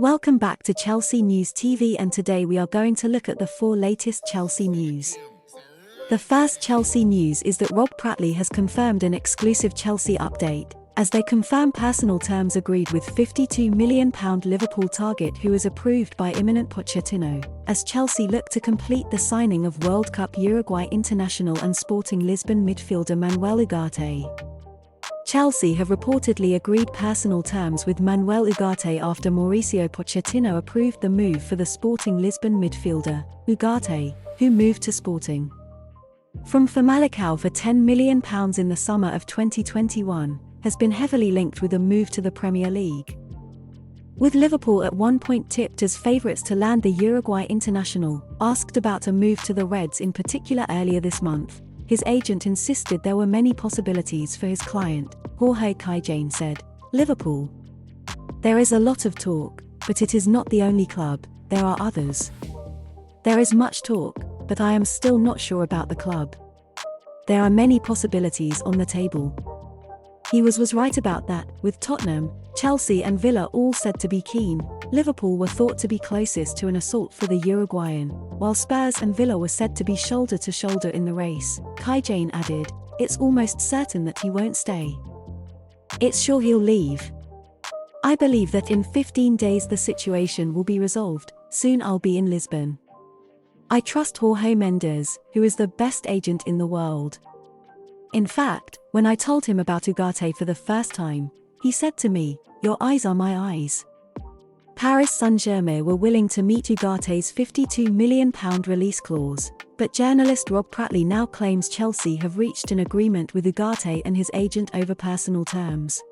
Welcome back to Chelsea News TV, and today we are going to look at the 4 latest Chelsea news. The first Chelsea news is that Ward-Prowse has confirmed an exclusive Chelsea update, as they confirm personal terms agreed with £52 million Liverpool target who is approved by imminent Pochettino, as Chelsea look to complete the signing of World Cup Uruguay international and Sporting Lisbon midfielder Manuel Ugarte. Chelsea have reportedly agreed personal terms with Manuel Ugarte after Mauricio Pochettino approved the move for the Sporting Lisbon midfielder, Ugarte, who moved to Sporting from Famalicão for £10 million in the summer of 2021, has been heavily linked with a move to the Premier League. With Liverpool at one point tipped as favourites to land the Uruguay international, asked about a move to the Reds in particular earlier this month, his agent insisted there were many possibilities for his client. Jorge Kajane said, "Liverpool. There is a lot of talk, but it is not the only club, there are others. There is much talk, but I am still not sure about the club. There are many possibilities on the table." He was right about that, with Tottenham, Chelsea and Villa all said to be keen. Liverpool were thought to be closest to an assault for the Uruguayan, while Spurs and Villa were said to be shoulder to shoulder in the race. Kajane added, "It's almost certain that he won't stay. It's sure he'll leave. I believe that in 15 days the situation will be resolved. Soon I'll be in Lisbon. I trust Jorge Mendes, who is the best agent in the world. In fact, when I told him about Ugarte for the first time, he said to me, 'Your eyes are my eyes.'" Paris Saint-Germain were willing to meet Ugarte's £52 million release clause, but journalist Ward-Prowse now claims Chelsea have reached an agreement with Ugarte and his agent over personal terms.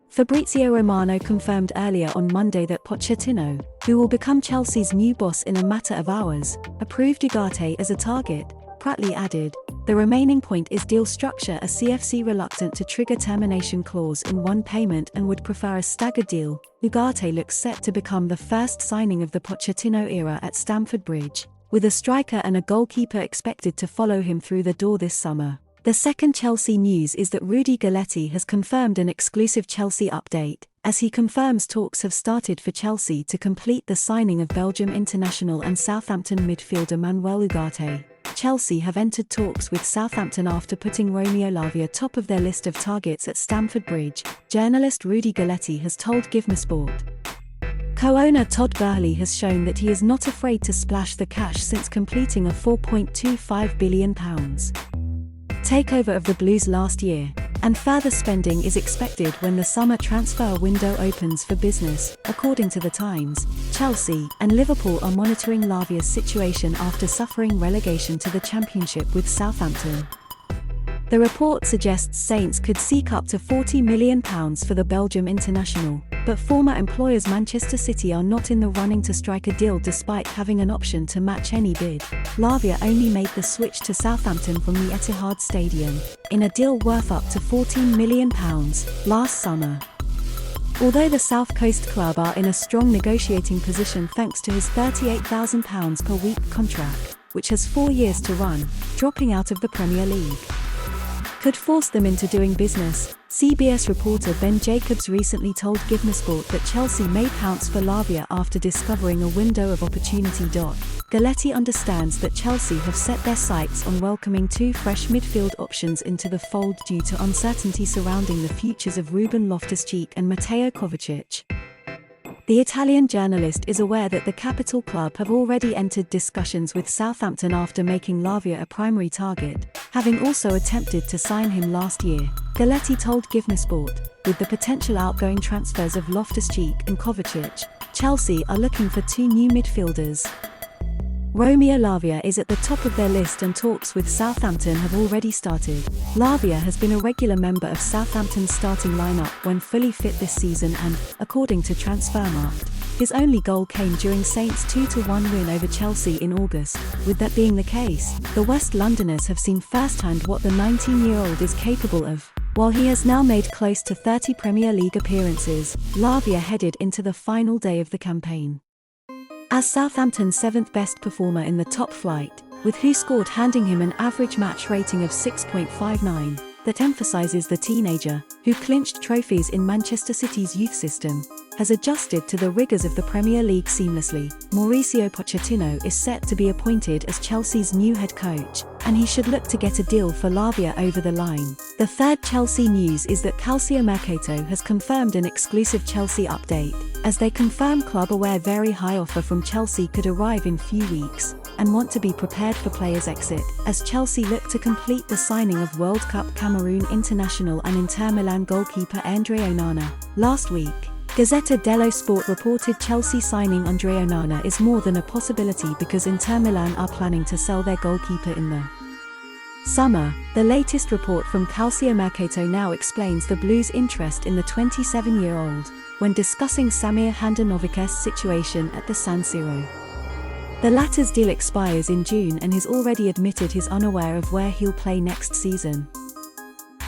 Fabrizio Romano confirmed earlier on Monday that Pochettino, who will become Chelsea's new boss in a matter of hours, approved Ugarte as a target. Prowse added, "The remaining point is deal structure. A CFC reluctant to trigger termination clause in one payment and would prefer a staggered deal." Ugarte looks set to become the first signing of the Pochettino era at Stamford Bridge, with a striker and a goalkeeper expected to follow him through the door this summer. The second Chelsea news is that Rudy Galletti has confirmed an exclusive Chelsea update, as he confirms talks have started for Chelsea to complete the signing of Belgium international and Southampton midfielder Manuel Ugarte. Chelsea have entered talks with Southampton after putting Romeo Lavia top of their list of targets at Stamford Bridge, journalist Rudy Galletti has told Sport. Co-owner Todd Boehly has shown that he is not afraid to splash the cash since completing a £4.25 billion takeover of the Blues last year, and further spending is expected when the summer transfer window opens for business. According to The Times, Chelsea and Liverpool are monitoring Lavia's situation after suffering relegation to the Championship with Southampton. The report suggests Saints could seek up to £40 million for the Belgium international, but former employers Manchester City are not in the running to strike a deal despite having an option to match any bid. Lavia only made the switch to Southampton from the Etihad Stadium, in a deal worth up to £14 million, last summer. Although the South Coast club are in a strong negotiating position thanks to his £38,000 per week contract, which has 4 years to run, dropping out of the Premier League could force them into doing business. CBS reporter Ben Jacobs recently told Sport that Chelsea may pounce for Lavia after discovering a window of opportunity. Galletti understands that Chelsea have set their sights on welcoming 2 fresh midfield options into the fold due to uncertainty surrounding the futures of Ruben Loftus-Cheek and Mateo Kovacic. The Italian journalist is aware that the capital club have already entered discussions with Southampton after making Lavia a primary target, having also attempted to sign him last year. Galletti told Sport, with the potential outgoing transfers of Loftus-Cheek and Kovacic, Chelsea are looking for 2 new midfielders. Romeo Lavia is at the top of their list and talks with Southampton have already started. Lavia has been a regular member of Southampton's starting lineup when fully fit this season and, according to Transfermarkt, his only goal came during Saints' 2-1 win over Chelsea in August. With that being the case, the West Londoners have seen firsthand what the 19-year-old is capable of. While he has now made close to 30 Premier League appearances, Lavia headed into the final day of the campaign as Southampton's 7th best performer in the top flight, with WhoScored handing him an average match rating of 6.59, that emphasises the teenager, who clinched trophies in Manchester City's youth system, has adjusted to the rigors of the Premier League seamlessly. Mauricio Pochettino is set to be appointed as Chelsea's new head coach, and he should look to get a deal for Lavia over the line. The third Chelsea news is that Calciomercato has confirmed an exclusive Chelsea update, as they confirm club aware very high offer from Chelsea could arrive in few weeks, and want to be prepared for players' exit, as Chelsea look to complete the signing of World Cup Cameroon international and Inter Milan goalkeeper Andre Onana. Last week, Gazzetta dello Sport reported Chelsea signing Andre Onana is more than a possibility because Inter Milan are planning to sell their goalkeeper in the summer. The latest report from Calciomercato now explains the Blues' interest in the 27-year-old, when discussing Samir Handanovic's situation at the San Siro. The latter's deal expires in June and he's already admitted he's unaware of where he'll play next season.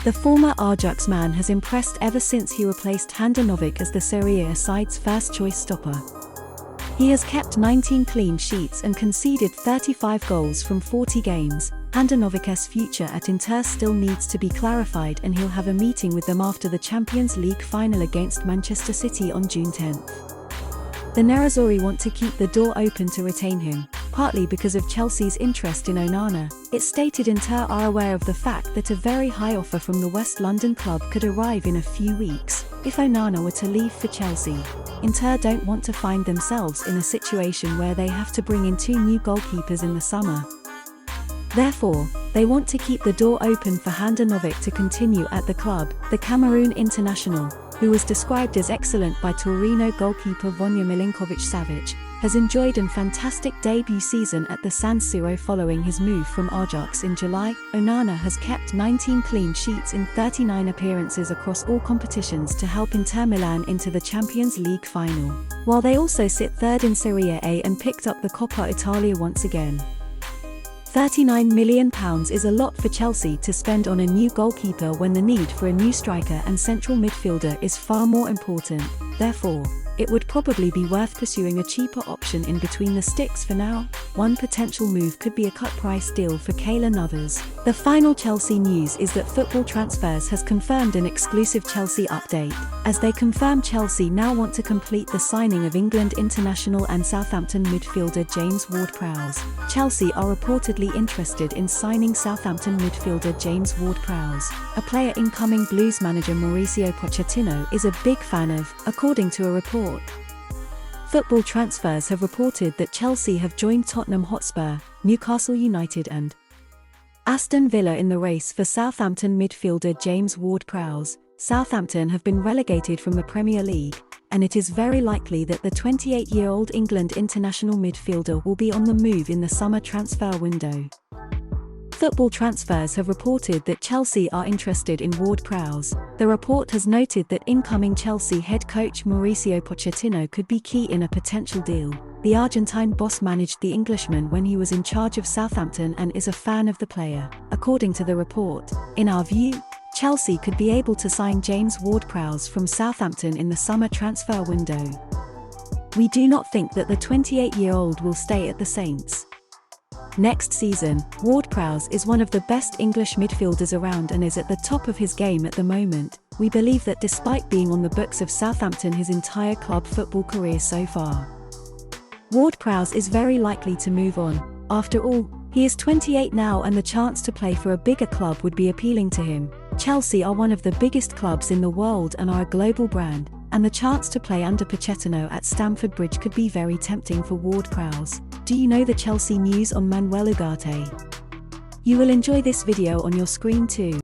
The former Ajax man has impressed ever since he replaced Handanovic as the Serie A side's first-choice stopper. He has kept 19 clean sheets and conceded 35 goals from 40 games. Handanovic's future at Inter still needs to be clarified, and he'll have a meeting with them after the Champions League final against Manchester City on June 10th. The Nerazzurri want to keep the door open to retain him, partly because of Chelsea's interest in Onana. It's stated Inter are aware of the fact that a very high offer from the West London club could arrive in a few weeks, if Onana were to leave for Chelsea. Inter don't want to find themselves in a situation where they have to bring in 2 new goalkeepers in the summer. Therefore, they want to keep the door open for Handanovic to continue at the club. The Cameroon international, who was described as excellent by Torino goalkeeper Vanja Milinkovic-Savic, has enjoyed a fantastic debut season at the San Siro following his move from Ajax in July. Onana has kept 19 clean sheets in 39 appearances across all competitions to help Inter Milan into the Champions League final, while they also sit third in Serie A and picked up the Coppa Italia once again. £39 million is a lot for Chelsea to spend on a new goalkeeper when the need for a new striker and central midfielder is far more important. Therefore, it would probably be worth pursuing a cheaper option in between the sticks for now. One potential move could be a cut-price deal for Keylor Navas. The final Chelsea news is that Football Transfers has confirmed an exclusive Chelsea update, as they confirm Chelsea now want to complete the signing of England international and Southampton midfielder James Ward-Prowse. Chelsea are reportedly interested in signing Southampton midfielder James Ward-Prowse, a player incoming Blues manager Mauricio Pochettino is a big fan of, according to a report. Football Transfers have reported that Chelsea have joined Tottenham Hotspur, Newcastle United and Aston Villa in the race for Southampton midfielder James Ward-Prowse. Southampton have been relegated from the Premier League, and it is very likely that the 28-year-old England international midfielder will be on the move in the summer transfer window. Football Transfers have reported that Chelsea are interested in Ward-Prowse. The report has noted that incoming Chelsea head coach Mauricio Pochettino could be key in a potential deal. The Argentine boss managed the Englishman when he was in charge of Southampton and is a fan of the player. According to the report, in our view, Chelsea could be able to sign James Ward-Prowse from Southampton in the summer transfer window. We do not think that the 28-year-old will stay at the Saints next season. Ward-Prowse is one of the best English midfielders around and is at the top of his game at the moment. We believe that despite being on the books of Southampton his entire club football career so far, Ward-Prowse is very likely to move on. After all, he is 28 now and the chance to play for a bigger club would be appealing to him. Chelsea are one of the biggest clubs in the world and are a global brand, and the chance to play under Pochettino at Stamford Bridge could be very tempting for Ward-Prowse. Do you know the Chelsea news on Manuel Ugarte? You will enjoy this video on your screen too.